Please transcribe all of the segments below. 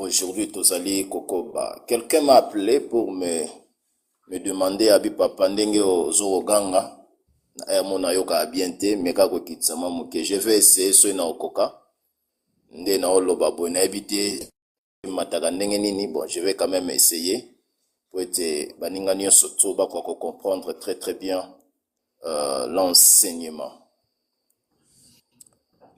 aujourd'hui Tozali Kokoba. Quelqu'un m'a appelé pour me demander Abi Papa Ndenge Zoroganga. Mona yoka abiente meka ko kitsama muke. Je vais essayer so na okoka. Nde na oloba bo na ebite mataka ndenge nini. Bon, je vais quand même essayer pour être baninga nyonso to ba ko comprendre très bien l'enseignement.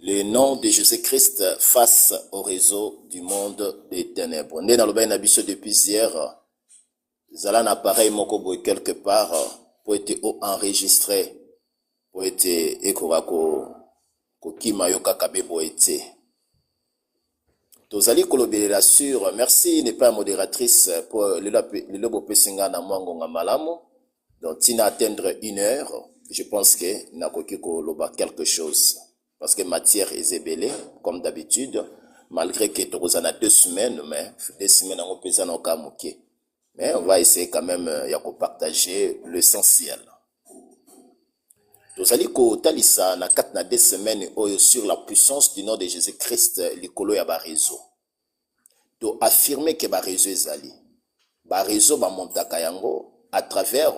Le nom de Jésus-Christ face au réseau du monde des ténèbres. Nde na loba na biso depuis hier. Zala un appareil moko boy quelque part pour être enregistré pour être ekorako kokima yoka kabebo ete. Tozali kolobelela sur merci n'est pas modératrice pour le lobo pesinga na mwango malamu. Donc tina atteindre 1 heure, je pense que nakoki koloba quelque chose parce que matière est ébellée comme d'habitude malgré que tozana 2 semaines mais 2 semaines on pesa na okamuke. Mais on va essayer quand même ya ko partager l'essentiel. Tozali ko talisa na 4 na 2 semaines sur la puissance du nom de Jésus-Christ likolo ya ba réseau. To affirmer que ba réseau ezali. Ba réseau ba montaka yango à travers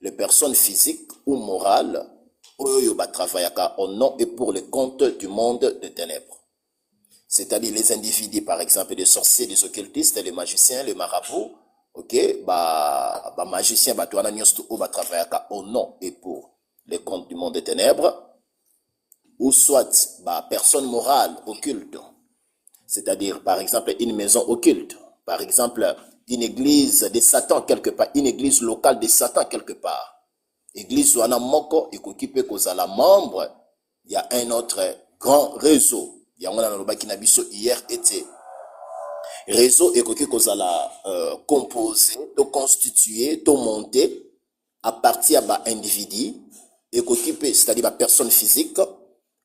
les personnes physiques ou morales oyo ba travaillaka au nom et pour le compte du monde des ténèbres. C'est-à-dire les individus par exemple des sorciers, des occultistes, les magiciens, les marabouts. Ok, ba magicien ba tuana nyonso o ba travaillaka au nom et pour les comptes du monde des ténèbres, ou soit ba personne morale occulte, c'est-à-dire par exemple une maison occulte, par exemple une église de Satan quelque part, une église locale de Satan quelque part, église wana moko ekokipe kozala membre, il y a un autre grand réseau, yango na lobaki na biso hier était réseau ekoki kozala composé, to constitué, to monté à partir de individu, c'est-à-dire la personne physique,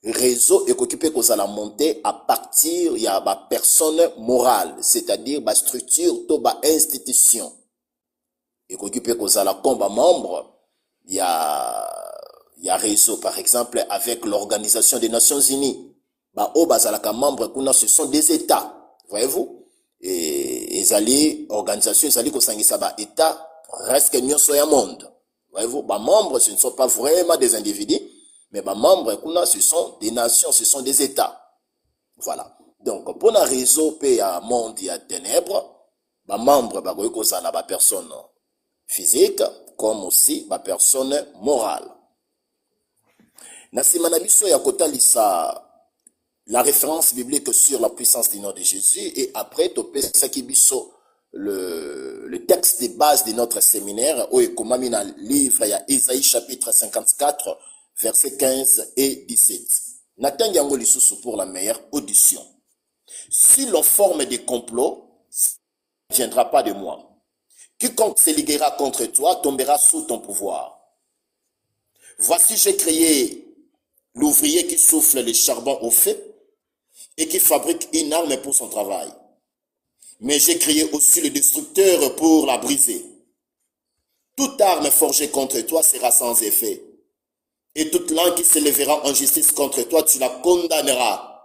réseau ekoki kozala monté à partir de la personne morale, c'est-à-dire la structure, to ba institution. Ekoki kozala comme membre, il y a réseau par exemple avec l'Organisation des Nations Unies. Ba o bazalaka membre kuna ce sont des États, voyez-vous? Et ezali organisation ezali kosangisa ba état presque nyonso ya monde. Voyez-vous, ba membres ce ne sont pas vraiment des individus, mais ba membres kuna ce sont des nations, ce sont des états. Voilà. Donc pour la réseau pe ya monde ya ténèbres, ba membres ba koyi kozala ba personne physique comme aussi ba personne morale. Na sima na biso ya kotalisa la référence biblique sur la puissance du nom de Jésus et après le texte de base de notre séminaire où est comme dans le livre il y a Isaïe chapitre 54 versets 15 et 17. Nathan yango lisusu pour la meilleure audition. Si l'on forme des complots, ça ne viendra pas de moi. Quiconque se liguera contre toi tombera sous ton pouvoir. Voici j'ai créé l'ouvrier qui souffle le charbon au feu et qui fabrique une arme pour son travail. Mais j'ai créé aussi le destructeur pour la briser. Toute arme forgée contre toi sera sans effet. Et toute langue qui se lèvera en justice contre toi, tu la condamneras.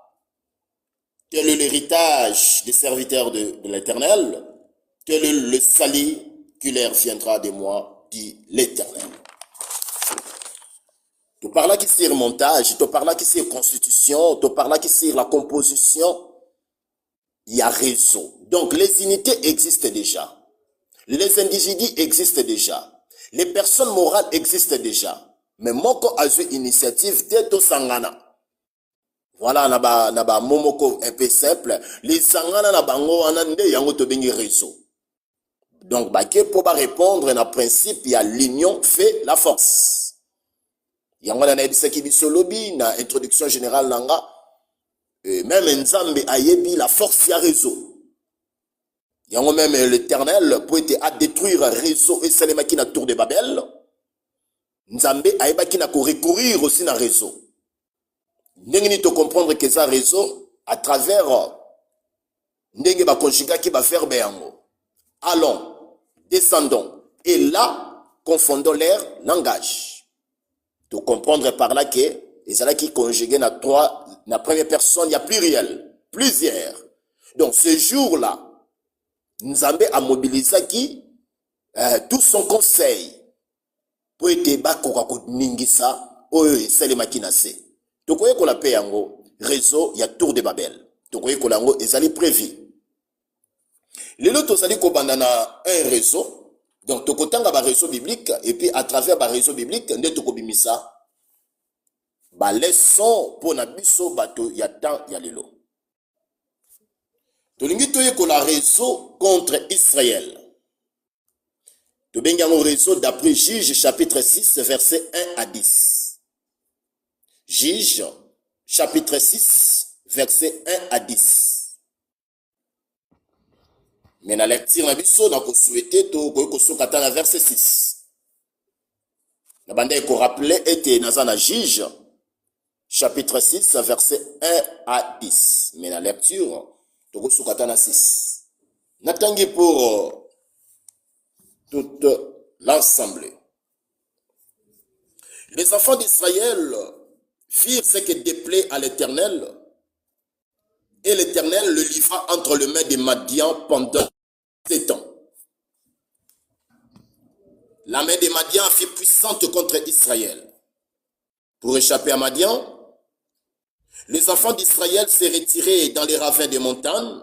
Tel est l'héritage des serviteurs de l'Éternel. Tel est le salut qui leur viendra de moi, dit l'Éternel. Tu parles là qui sur montage, tu parles là qui sur constitution, tu parles là qui sur la composition. Il y a réseau. Donc les unités existent déjà. Les individus existent déjà. Les personnes morales existent déjà. Mais moko a une initiative d'être sangana. Voilà, naba momoko un peu simple. Les sangana na bango anande yango to bengi réseau. Donc baké pour répondre na principe il y a l'union fait la force. Yango na ebisaki biso lobi na introduction générale nanga même Nzambe ayebi la force ya réseau. Yango même l'Éternel pour être à détruire réseau et salemaki na tour de Babel. Nzambe ayebaki na ko recourir aussi na réseau. Ndenge ni to comprendre que ça réseau à travers ndenge ba conjuga ki ba verbe yango. Allons, descendons et là confondons leur langage. De comprendre par là que les ala qui conjuguent na trois, na première personne, il y a pluriel, plusieurs. Donc ce jour-là, Nzambe a mobilisé qui tout son conseil pour être bakoka ko ningisa oyo esalemaki na se. Tokoye ko la pe yango réseau ya Tour de Babel. Tokoye ko lango ezali prévu. Lelo tozali ko bandana un réseau. Donc tokotanga ba réseau biblique et puis à travers ba réseau biblique nde tokobimisa ba leçon pour na biso bato ya temps ya lelo. Tolingi toye ko la réseau contre Israël. Tobengi yango réseau d'après Juge chapitre 6 verset 1 à 10. Juge chapitre 6 verset 1 à 10. Mais na lecture na biso na ko souhaiter to ko sokata na verset 6. Na bande ko rappeler était na Juge chapitre 6 verset 1 à 10. Mais la lecture to ko sokata na 6. Natangi pour toute l'assemblée. Les enfants d'Israël firent ce qui déplaît à l'Éternel, et l'Éternel le livra entre les mains des Madian pendant 7 ans. La main des Madian fut puissante contre Israël. Pour échapper à Madian, les enfants d'Israël se retiraient dans les ravins des montagnes,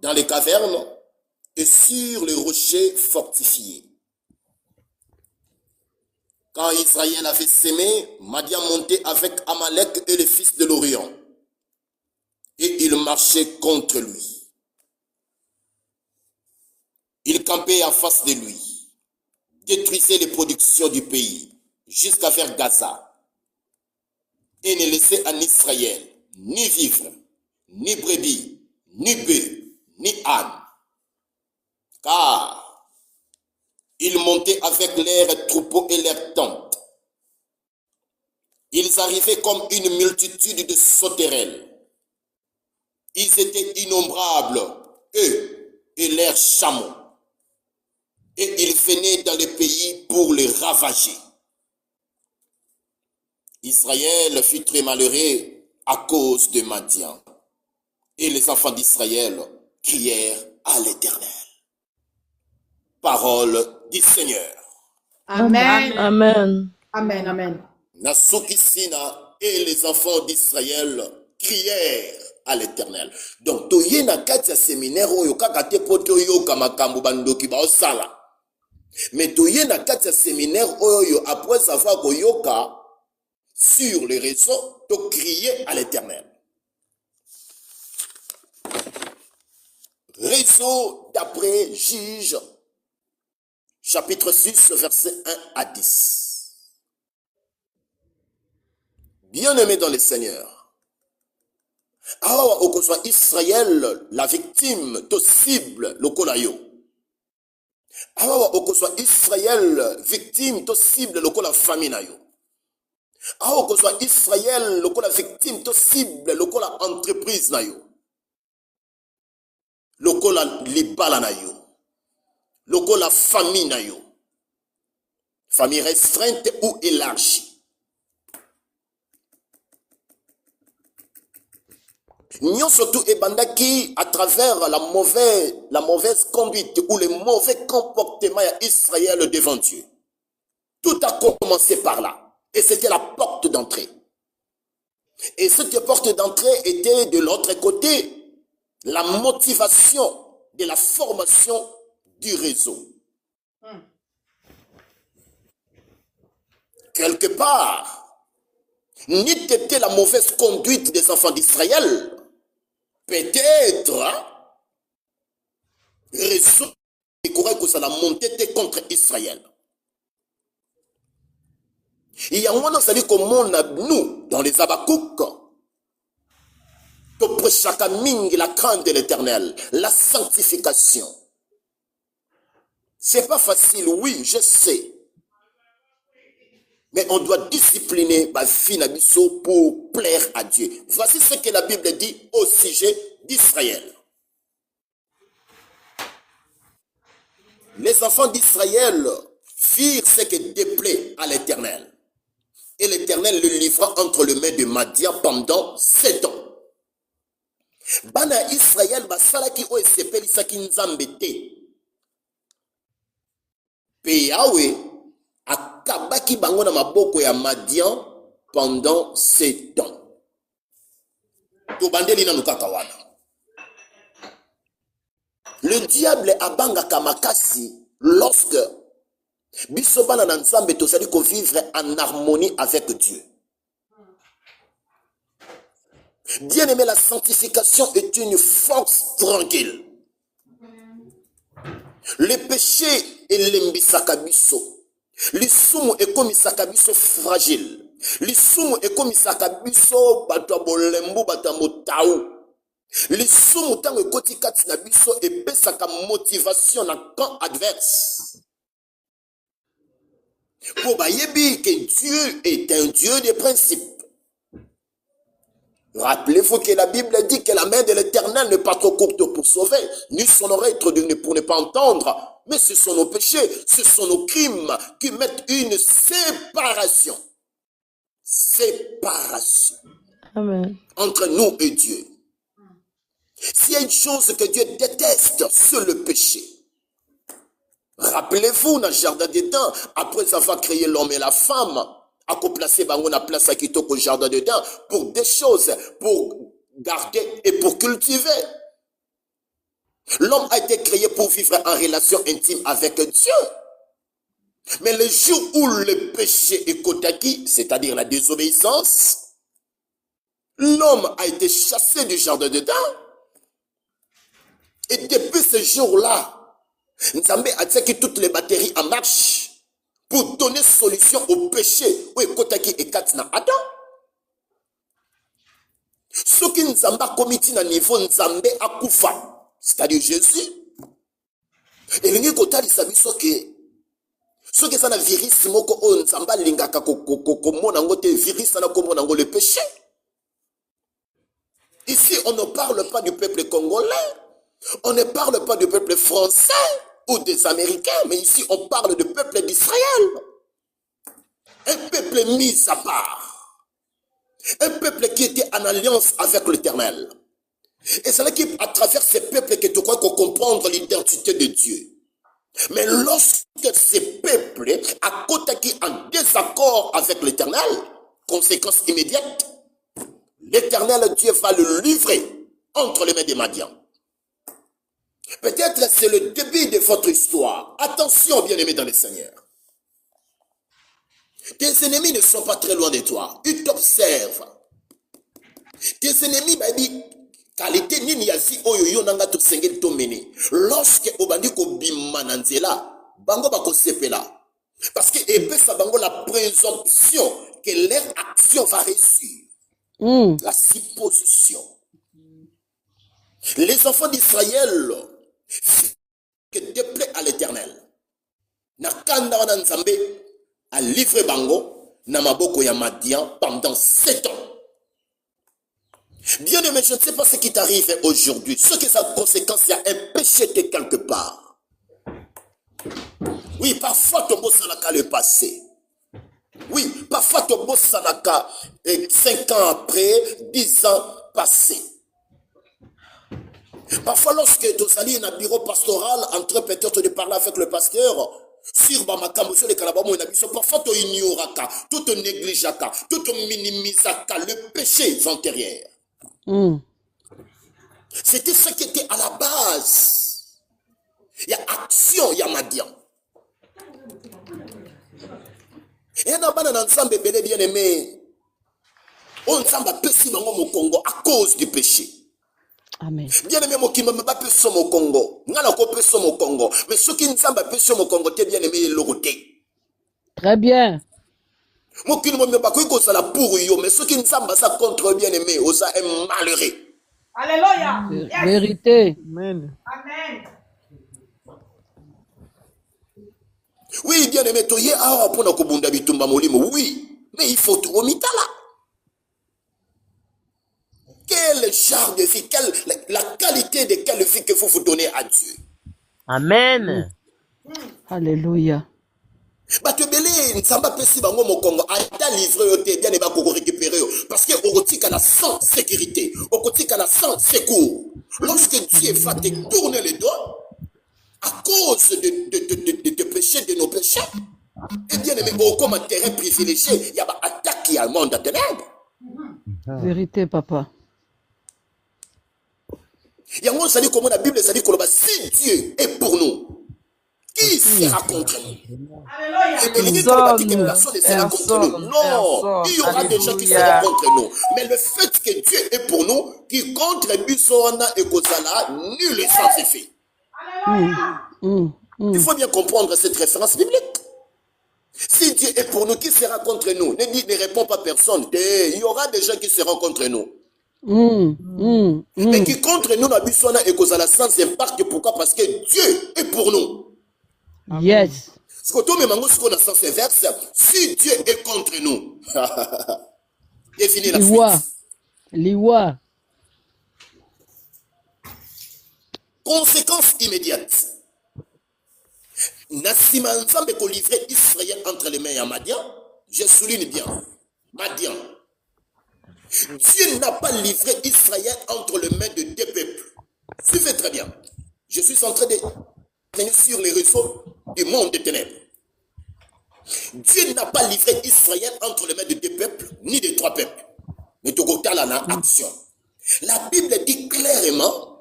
dans les cavernes et sur les rochers fortifiés. Quand Israël avait sémé, Madian montait avec Amalek et les fils de l'Orient. Et il marchait contre lui. Il campait en face de lui, détruisait les productions du pays, jusqu'à vers Gaza, et ne laissait en Israël ni vivre, ni brebis, ni bœufs, ni ânes. Car ils montaient avec leurs troupeaux et leurs tentes. Ils arrivaient comme une multitude de sauterelles. Ils étaient innombrables, eux et leurs chameaux. Et ils venaient dans le pays pour les ravager. Israël fut très malheureux à cause de Madian. Et les enfants d'Israël crièrent à l'Éternel. Parole du Seigneur. Amen. Amen. Amen. Amen. Nasukisina et les enfants d'Israël crièrent à l'Éternel. Donc, toye na kati ya séminaire oyo kaka te po toyoka makambo bandoki ba osala. Mais toye na kati ya séminaire oyo après avoir koyoka sur les réseaux, to crier à l'Éternel. Réseau d'après Juge chapitre 6 verset 1 à 10. Bien-aimés dans le Seigneur, alors au soit Israël la victime to cible le kolayo. Alors au soit Israël victime to cible le kola famille nayo. Alors au soit Israël le kola victime to cible le kola entreprise nayo. Le kola libala nayo. Le kola famille nayo. Famille restreinte ou élargie. Nous surtout ebandaki à travers la mauvaise conduite ou le mauvais comportement d'Israël devant Dieu. Tout a commencé par là. Et c'était la porte d'entrée. Et cette porte d'entrée était de l'autre côté la motivation de la formation du réseau. Quelque part, n'était la mauvaise conduite des enfants d'Israël. Peut-être, raison et que ça la montée contre Israël. Il y a un moment où nous, dans les Abakouk, pour chaque mingi la crainte de l'Éternel, la sanctification. C'est pas facile, oui, je sais. Mais on doit discipliner ma vie pour plaire à Dieu. Voici ce que la Bible dit au sujet d'Israël. Les enfants d'Israël firent ce qui déplaît à l'Éternel. Et l'Éternel le livra entre les mains de Madian pendant 7 ans. Bana Israël basalaki o esepelisaki nzambe te. Pe Yahweh akabaki bango na maboko ya Madian pendant 7 ans. Tobandeli na nukaka wana. Le diable abangaka makasi lorsque biso bana na nzambe tozali ko vivre en harmonie avec Dieu. Bien-aimé, la sanctification est une force tranquille. Le péché est l'embisaka biso. Lisumu ekomisaka biso fragile. Lisumu ekomisaka biso bato bolembu bato motau. Lisumu tango ekoti kati na biso epesaka motivation na camp adverse. Pour bayebi que Dieu est un Dieu des principes. Rappelez-vous que la Bible dit que la main de l'Éternel n'est pas trop courte pour sauver, ni son oreille trop dure pour ne pas entendre. Mais ce sont nos péchés, ce sont nos crimes qui mettent une séparation. Séparation. Amen. Entre nous et Dieu. S'il y a une chose que Dieu déteste, c'est le péché. Rappelez-vous, dans le jardin d'Éden, après avoir créé l'homme et la femme, à placer bango na place à kitoko jardin d'Éden pour des choses, pour garder et pour cultiver. L'homme a été créé pour vivre en relation intime avec Dieu. Mais le jour où le péché est kotaki, c'est-à-dire la désobéissance, l'homme a été chassé du jardin d'Éden. Et depuis ce jour-là, Nzambe a tiré toutes les batteries en marche pour donner solution au péché. Oui, kotaki et katina Adam. Ce qui Nzambe a commis na niveau Nzambe a kufa, c'est-à-dire Jésus. Et l'ingé kotali sabiso que ce qui est un virus moko on Nzambe lingaka komo nango te virus na komo nango le péché. Ici, on ne parle pas du peuple congolais, on ne parle pas du peuple français ou des Américains, mais ici on parle du peuple d'Israël. Un peuple mis à part. Un peuple qui était en alliance avec l'Éternel. Et c'est là qu'à travers ces peuples que tu crois qu'on comprendre l'identité de Dieu. Mais lorsque ces peuples, à côté qui en désaccord avec l'Éternel, conséquence immédiate, l'Éternel Dieu va le livrer entre les mains des Madians. Peut-être c'est le début de votre histoire. Attention, bien-aimés dans le Seigneur. Tes ennemis ne sont pas très loin de toi. Ils t'observent. Tes ennemis, baby, qualité nini yazi oyo nanga to sengel to mene. Lorsque obandi ko bimananzela, bango bako sepela. Parce que epesa bango la présomption que leur action va réussir. La supposition. Les enfants d'Israël que déplaît à l'Éternel. Nakanda wana Nzambe a livré bango na maboko ya Madian pendant 7 ans. Bien aimé, je ne sais pas ce qui t'arrive aujourd'hui. Ce qui est sa conséquence, il y a un péché de quelque part. Oui, parfois ton beau sanaka le passé. Oui, parfois ton beau sanaka 5 ans après, 10 ans passés. Parfois, lorsque tu salis dans un bureau pastoral, en train peut-être de parler avec le pasteur, sur Bamaka, monsieur le Kalabamo, parfois tu ignoraka, tu te négligeaka, tu te minimisaka le péché antérieur. C'était ce qui était à la base. Il y a action, il y a Madian. Et un abandon ensemble, bien aimé, on s'en péché dans mon Congo à cause du péché. Amen. Bien aimé, moi qui me bats péché au Congo, n'a pas péché au Congo, mais ceux qui ne s'en bats péché au Congo, t'es bien aimé le roté. Très bien. Moi qui ne me bats pas la pour eux, mais ceux qui ne s'en bats contre bien aimé, aux a un malheureux. Alléluia. Vérité. Amen. Amen. Oui, bien aimé, tu y es pour nous kubunda bitumba molimo, oui, mais il faut tout remettre là. Quel genre de vie, la qualité de quelle vie que vous vous donnez à Dieu. Amen. Alléluia. bato ebele nzambe apesi bango mokongo ata livre yo te bien ebakoko récupérer yo parce que okotikala sans sécurité, okotikala sans secours. Lorsque Dieu va te tourner le dos à cause de péchés, de nos péchés, et bien aimé, comme un terrain privilégié, il y a une attaque qui a le monde à ténèbres. Vérité, papa. Il y a un moment, comme la Bible, ça dit que si Dieu est pour nous, qui sera contre nous? Non, il y aura des gens qui seront contre nous. Mais le fait que Dieu est pour nous, qui contribue sur et Kozala, nul est sans effet. Il faut bien comprendre cette référence biblique. Si Dieu est pour nous, qui sera contre nous? Ne répond pas personne. Il y aura des gens qui seront contre nous. Mais qui contre nous, la Bissona et Kozala sans impact. Pourquoi? Parce que Dieu est pour nous. Yes. Ce que tout le monde a sens inverse, si Dieu est contre nous, il est fini la suite. Liwa. Conséquence immédiate. Nassima Nzambe ko livrer Israël entre les mains à Madian. Je souligne bien. Madian. Dieu n'a pas livré Israël entre les mains de deux peuples. Suivez très bien. Je suis en train de venir sur les réseaux du monde des ténèbres. Dieu n'a pas livré Israël entre les mains de deux peuples, ni de trois peuples. Mais Togotal en a action. La Bible dit clairement,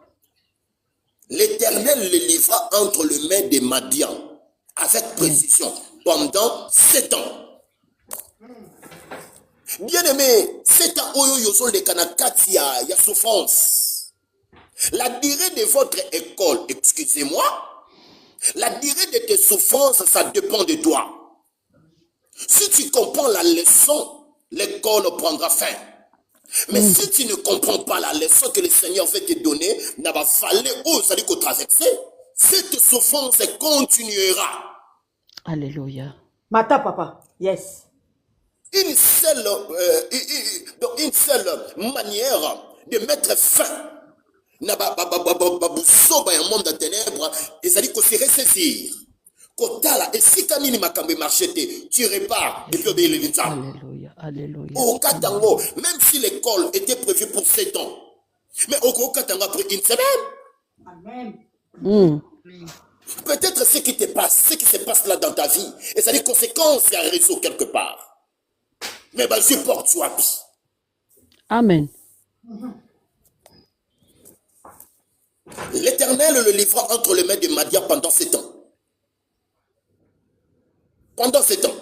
l'Éternel le livra entre les mains des Madians, avec précision, pendant 7 ans. Bien aimé, 7 ans, il y a souffrance. La durée de votre école, excusez-moi, la durée de tes souffrances, ça dépend de toi. Si tu comprends la leçon, l'école prendra fin. Mais si tu ne comprends pas la leçon que le Seigneur veut te donner, n'a pas fallu où traverser, cette souffrance continuera. Alléluia. Mata papa, yes. Une seule manière de mettre fin na un monde de ténèbres, et ça dit qu'on se ressaisir. Et si tu as marché, tu repars et puis obéir les gens. Alléluia, alléluia. Au Katango, même si l'école était prévue pour 7 ans, mais au Katango après une semaine. Amen. Peut-être ce qui te passe, ce qui se passe là dans ta vie, et ça a des conséquences et un réseau quelque part. Mais ben, supporte toi. Amen. L'Éternel le livra entre les mains de Madian pendant 7 ans. Pendant 7 ans.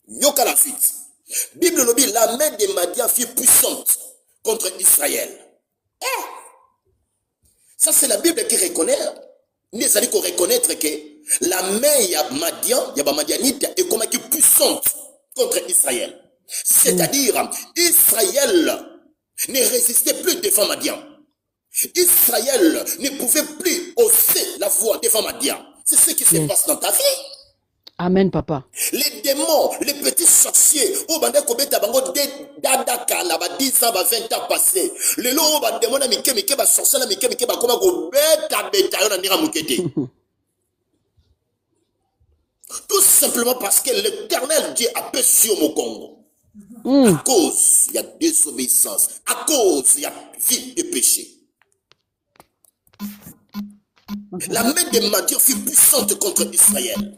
Yoka la suite. Bible nous dit, la main de Madian fut puissante contre Israël. Ça c'est la Bible qui reconnaît. Il s'agit qu'on reconnaître que la main de Madian, il y a Madianite, est comme qui puissante contre Israël. C'est-à-dire, Israël ne résistait plus devant Madian. Israël ne pouvait plus hausser la voix devant Madian. C'est ce qui se passe dans ta vie. Amen, papa. Les démons, les petits sorciers, au bande kobeta bango dadaka la ba 10 ans, 20 ans passés. Le lo au bande démon na mike ba sorcier na mike ba koma go beta yo na ndira mukete. Tout simplement parce que l'Éternel Dieu a péché au Congo. À cause, il y a désobéissance. À cause, il y a vie de péché. La main de Madian fut puissante contre Israël.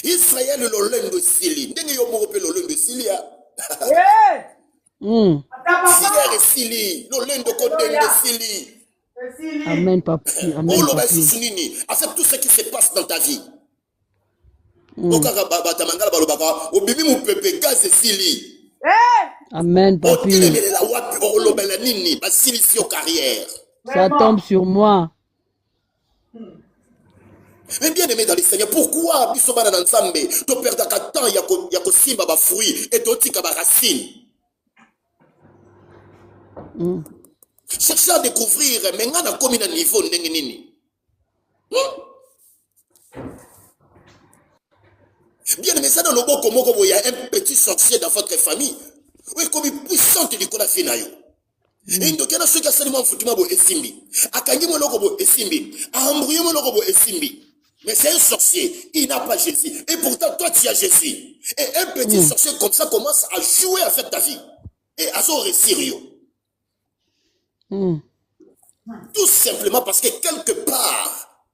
Israël le lolendo de Sili. Ndenge yo moko pe lolendo de Sili ya. Sili, lolendo kodende Sili. Amen, papi. Amen, papi. Avec tout ce qui se passe dans ta vie. Batamangala balobaka, obimi mu pepe gaz Sili. Amen, papi. Ça tombe sur moi. Mais bien aimé dans le Seigneur, pourquoi Bissobana Nansambe, tu perds ta temps, yako simba ba fruit et tu tika ba racine. Cherchez à découvrir, mais on a commis un niveau ndengenini. Bien aimé, ça dans le bon comme il y a un petit sorcier dans votre famille. Oui, comme puissante du Kona Finayo. Et donc, il y a ceux qui ont seulement foutu ma bo esimbi. Akangi mo lokobo esimbi. Ahambrouye mo lokobo esimbi. Mais c'est un sorcier, il n'a pas Jésus. Et pourtant, toi, tu as Jésus. Et un petit sorcier comme ça commence à jouer avec ta vie. Et à son sérieux. Tout simplement parce que quelque part,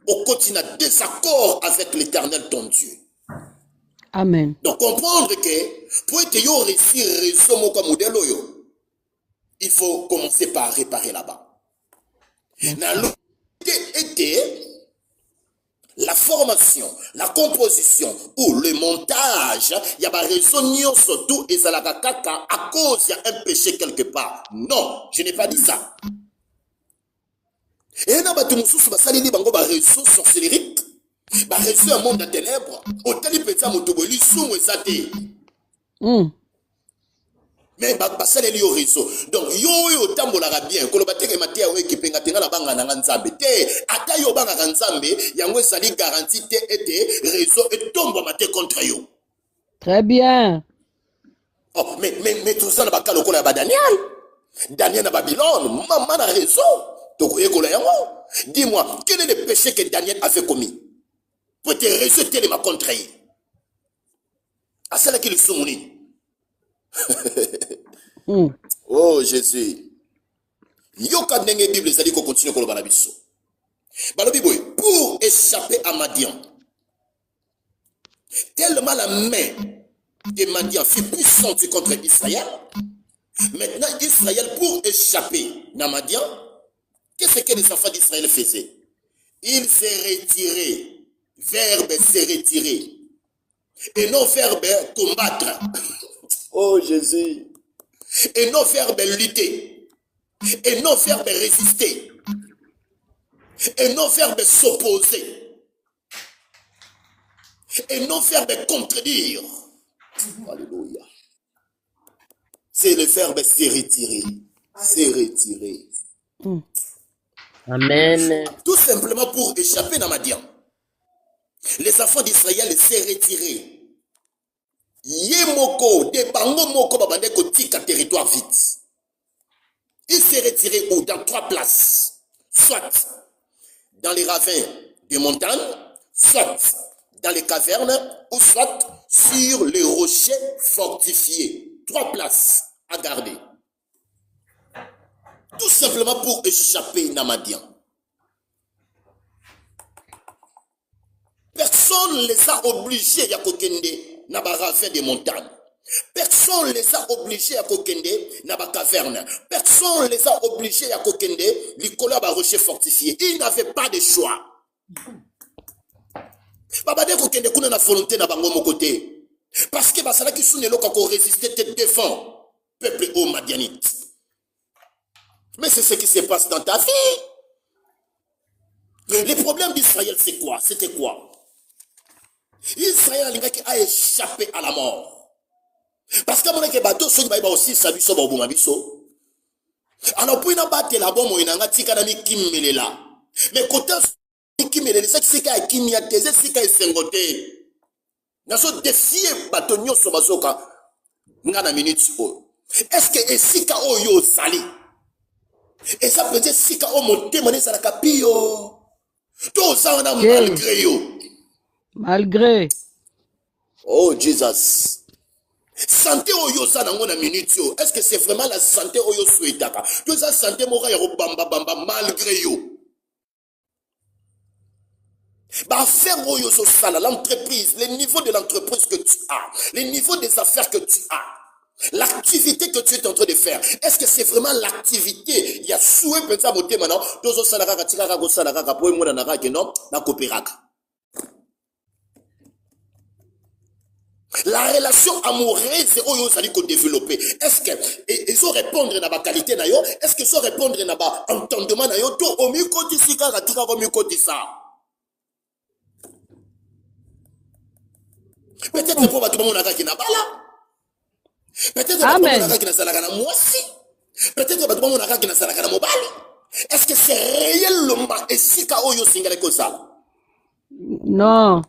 au quotidien, désaccord avec l'Éternel, ton Dieu. Amen. Donc, comprendre que pour être réussir réseau comme modèle, il faut commencer par réparer là-bas. Était la formation, la composition ou le montage, il y a raison surtout et ça la kaka à cause il y a un péché quelque part. Non, je n'ai pas dit ça. Et na batu mususu basalini bango ba réseau sorcellerie, ba réseau un monde de ténèbres, otali pensa motoboli sumu ezate. Mais basaleli yo réseau. Donc yo tambolaka bien, kolobateke matia we kipenga tenga la banga na nzambe te, ata yo banga nzambe, yango ezali garantie te ete réseau et tombe maté contre yo. Très bien. Oh, mais tout ça na baka lokola ba Daniel. Daniel na Babylone, maman na réseau. Donc dis-moi, quel est le péché que Daniel avait commis pour te rejeter ma contre lui? À celle qui le soumoni. Oh Jésus. Yoka nenge Bible ça dit qu'on continue pour le balabiso. Balobi boy, pour échapper à Madian. Tellement la main de Madian fut puissante contre Israël. Maintenant Israël pour échapper à Madian, qu'est-ce que les enfants d'Israël faisaient? Ils se retiraient. Verbe se retirer. Et non verbe combattre. Oh Jésus. Et non verbe lutter. Et non verbe résister. Et non verbe s'opposer. Et non verbe contredire. Alléluia. C'est le verbe se retirer. Se retirer. Amen. Tout simplement pour échapper à Madian. Les enfants d'Israël s'est retirés. Yemoko, de bango moko babande ko tika territoire vite. Ils s'est retirés où? Dans 3 places. Soit dans les ravins des montagnes, soit dans les cavernes, ou soit sur les rochers fortifiés. 3 places à garder. Tout simplement pour échapper à Madian. Personne ne les a obligés à kokende na ba ravin des montagnes. Personne ne les a obligés à kokende na ba caverne. Personne ne les a obligés à kokende likolo ba rocher fortifié. Ils n'avaient pas de choix. Babade kokende kuna na volonté na bango mo côté. Parce que basala ki sunelo kako résister te défend peuple au Madianite. Mais c'est ce qui se passe dans ta vie. Les problèmes d'Israël c'est quoi? C'était quoi? Israël a échappé à la mort. Parce que mon bateau ceux qui aussi sabi so ba obuma biso. Alors pour na battre la bombe ina ngati kana mi kimelela. Mais côté kimelela c'est ka kimia teze sika esengote. Na so défier bateau nyoso bazoka ngana minute o. Est-ce que esika oyo sali? Et ça peut être sika o motema ne sala kapio. Tout ça on a malgré yo. Malgré. Oh Jesus. Santé oyo sa nango na minute yo. Est-ce que c'est vraiment la santé oyo souhaitaka? Tout ça santé mora yo bamba bamba malgré yo. Bah faire oyo so sala l'entreprise, le niveau de l'entreprise que tu as, le niveau des affaires que tu as, l'activité que tu es en train de faire. Est-ce que c'est vraiment l'activité? Il y a souhait pensa moté maintenant. Dozo sala kaka tika go sala kaka po mo na kaka non na coopéraka. La relation amoureuse oyo sali ko développer. Est-ce que ils sont répondre na ba qualité na yo? Est-ce qu'ils sont répondre na ba entendement na yo to o mi ko tisika ka tika ko mi ko tisa? Peut-être pour battre mon attaque na bala. Peut-être battre mon attaque na salaka na mwasi. Peut-être battre mon attaque na salaka na mobali. Est-ce que c'est réellement esika oyo singale ko ça? Non.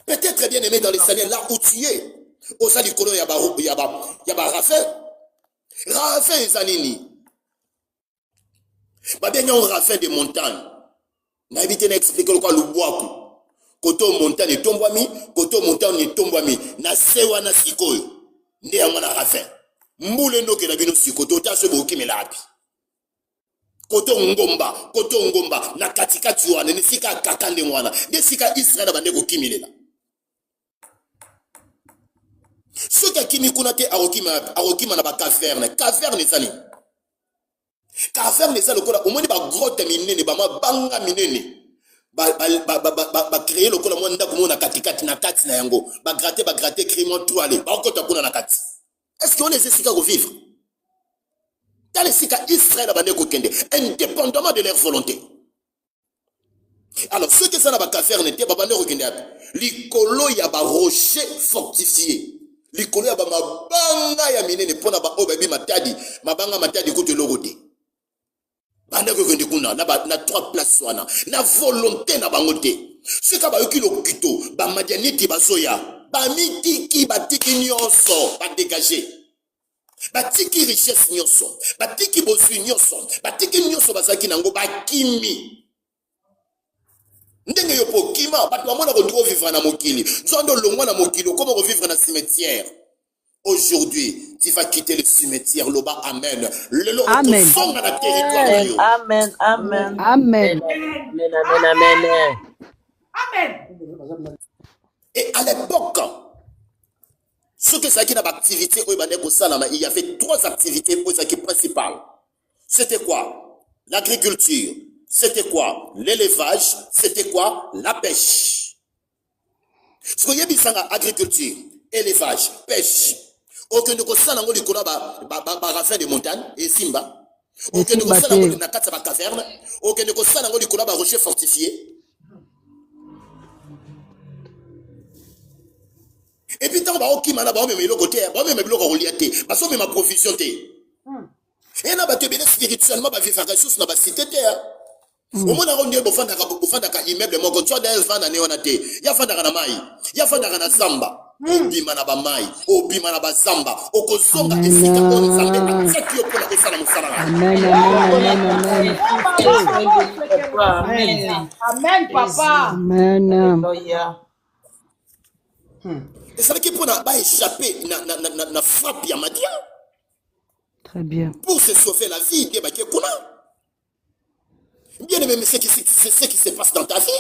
Peut-être bien aimé dans les années là où tu es. Au sein du colo yaba Raphaël. Raphaël zanini. Ba bien yon Raphaël des montagnes. Na évité d'expliquer le quoi le bois. Koto montagne tombwami, koto montagne tombwami. Na sewa na sikoyo. Nde yango na rafin. Mbule ndoke na bino sikoto ta se boki melapi. Koto ngomba na katikati wana ni sika kakande wana. Nde sika Israël bande ko kimilela. Ce qui a kimi kuna te arokima na ba caverne. Caverne zali. Caverne zali lokola omoni ba grotte minene ba mabanga minene. Ba créer lokola mo ndako mo na katikati na kati na yango. Ba gratter créer mo toile. Ba okota kuna na kati. Est-ce qu'on les sika ko vivre? Dans les sika Israël bande ko kende indépendamment de leur volonté. Alors ceux qui sont na ba caverne te ba bande ko kende api. Likolo ya ba rocher fortifié. Likolo ya ba mabanga ya minene pona ba obebi matadi, mabanga matadi ko te logote. Bande ko kende kuna na trois places wana. Na volonté na bango te. Ce ka ba yoki lokito, ba madianiti bazoya, ba mitiki batiki nyonso, ba dégager. Batiki richesse nyonso, batiki bosui nyonso, batiki nyonso bazaki nango bakimi. Ndenge yo po kima, bato amona ko ndiko vivre na mokili. Nzondo longwa na mokili, comment revivre na cimetière? Aujourd'hui, tu vas quitter le cimetière, loba amen. Le lot Amen. son dans la territoire. Amen. Amen. Amen. Amen. Amen. Amen. Et à l'époque, ce que ça qui n'a pas activité, il y avait trois activités principales. C'était quoi? L'agriculture. C'était quoi? L'élevage. C'était quoi? La pêche. Ce que y a agriculture, élevage, pêche. Aucun de ça n'a pas rafin de montagne et simba. Aucun de ça n'a pas caverne. Aucun de ça n'a pas rocher fortifié. Et puis tant ba okima na ba même côté, ba même biloko reliaté, parce que ma provision té. Et na ba te bien spirituellement ba vivre ressources na ba cité té. Au moins on dit bofanda ka immeuble mo ko twa dans vanda ne ona té. Ya fanda kana mai, ya fanda kana samba. Obima na ba mai, obima na ba samba, okozonga esika on zambe akaki yo pona ko sala musala. Amen. Amen. Amen, papa. Amen. Alléluia. Et ça veut dire qu'on a échappé na frappe ya Madian. Très bien. Pour se sauver la vie de Baké Kuna. Bien aimé, mais c'est ce qui se passe dans ta vie.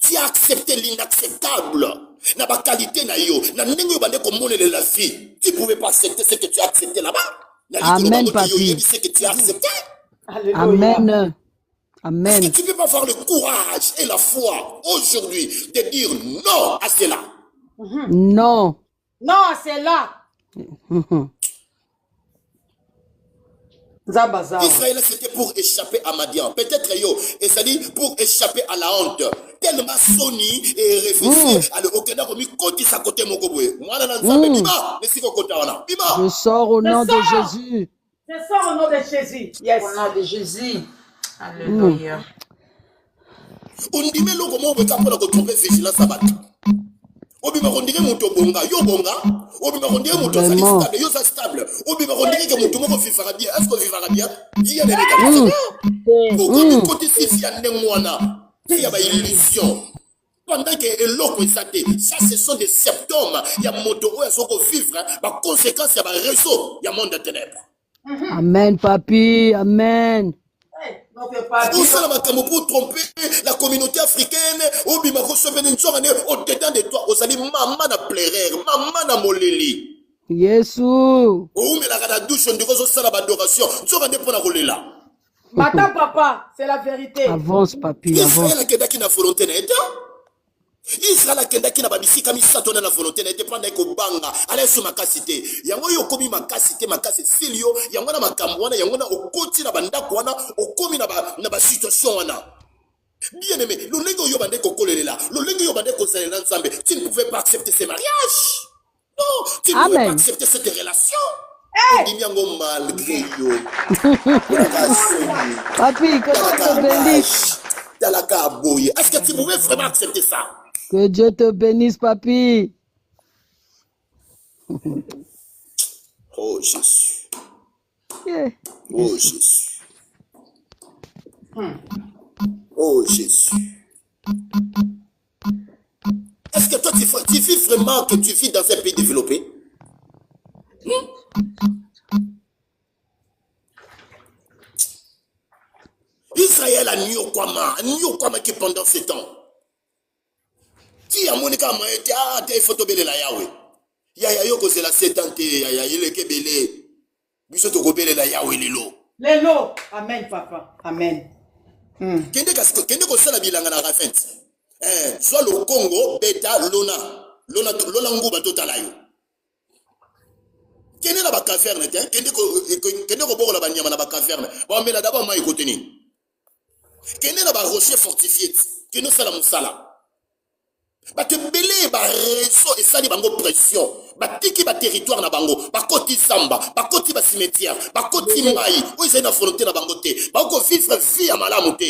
Tu as accepté l'inacceptable. Na ba qualité na yo, na ndenge bande ko monele la vie. Tu pouvais pas accepter ce que tu as accepté là-bas. Amen, papi. Ce que tu as accepté. Alléluia. Amen. Amen. Est-ce que tu peux pas avoir le courage et la foi aujourd'hui de dire non à cela? Non. Non, c'est là. Zabaza. Israël, c'était pour échapper à Madian. Peut-être yo, et ça dit pour échapper à la honte. Tellement Sony et réfléchir à le Okenda comme côté sa côté mon koboué. Moi là dans le bima, mais si côté wana. Bima. Je sors au nom de sors. Jésus. Je sors au nom de Jésus. Yes. Au nom de Jésus. Alléluia. On dit mais logo mo beka pour tromper vigilance sabat. Obima rondire moto bonga, yo bonga. Obima rondire moto ça stable, yo ça stable. Obima rondire que moto mo vivra bien. Est-ce que vivra bien? Il y a des gars. Pourquoi côté si y a ndemwana? Il y a une illusion. Pendant que l'eau ça ce sont des symptômes. Il y a moto où est-ce vivre, par conséquence il y a un réseau, il y a monde de ténèbres. Amen, papi. Amen. Pour ça, pour tromper la communauté africaine, au-dedans de toi, vous allez maman na pleurer, maman na moleli. Yesu. Ou mais la douche, on dit que ça la adoration, tu vas pour la rouler là. Maintenant, papa, c'est la vérité. Avance, papi. Avance. Israël a qui na volonté na état. Israël a qui na babisi kami satona na volonté na état pendant que banga, allez sur ma casité. Yango yo komi ma casité silio, yango na makambwana, yango na okoti na bandako wana, okomi na ba situation wana. Bien aimé, l'olenge yo bande kokolela, l'olenge yo bande kosalela nzambe, tu ne pouvais pas accepter ces mariages. Non, tu ne pouvais pas accepter cette relation. On dit yango malgré yo. Papi, que Dieu te bénisse. Est-ce que tu pouvais vraiment accepter ça? Que Dieu te bénisse, papi. Oh Jésus. Yeah. Oh Jésus. Oh Jésus. Est-ce que toi, tu vis vraiment que tu vis dans un pays développé? Israël a Nyokwama qui pendant 7 ans. Ti a monika maete te photo bele la Yahweh. Ya yo kozela 7 ans te ya ile ke bele. Biso to ko bele la Yahweh lelo. Lelo. Amen, papa. Amen. Kende ko sala bilanga na rafent. Soit le Congo beta lona nguba totala yo. Kende na ba caverne te, kende ko bokola ba nyama na ba caverne. Ba mela d'abord mai koteni. Kende na ba rocher fortifié. Kende sala musala. Ba te belé ba réseau et sali bango pression. Ba tiki ba territoire na bango, ba koti samba, ba koti ba cimetière, ba koti mai. Ou ils na volonté na bango te. Ba ko vivre vie à malamu te.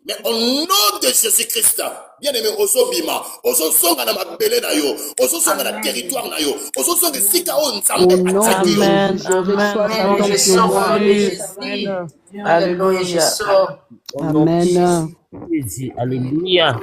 Mais au nom de Jésus-Christ, bien aimé, oso bima, oso songa na mabele na yo, oso songa na territoire na yo, oso songa sika o nzambe ataki yo. Amen. Je reçois ta Je sors au nom de Jésus. Jésus. Alléluia, je sors. Amen. Jésus. Alléluia.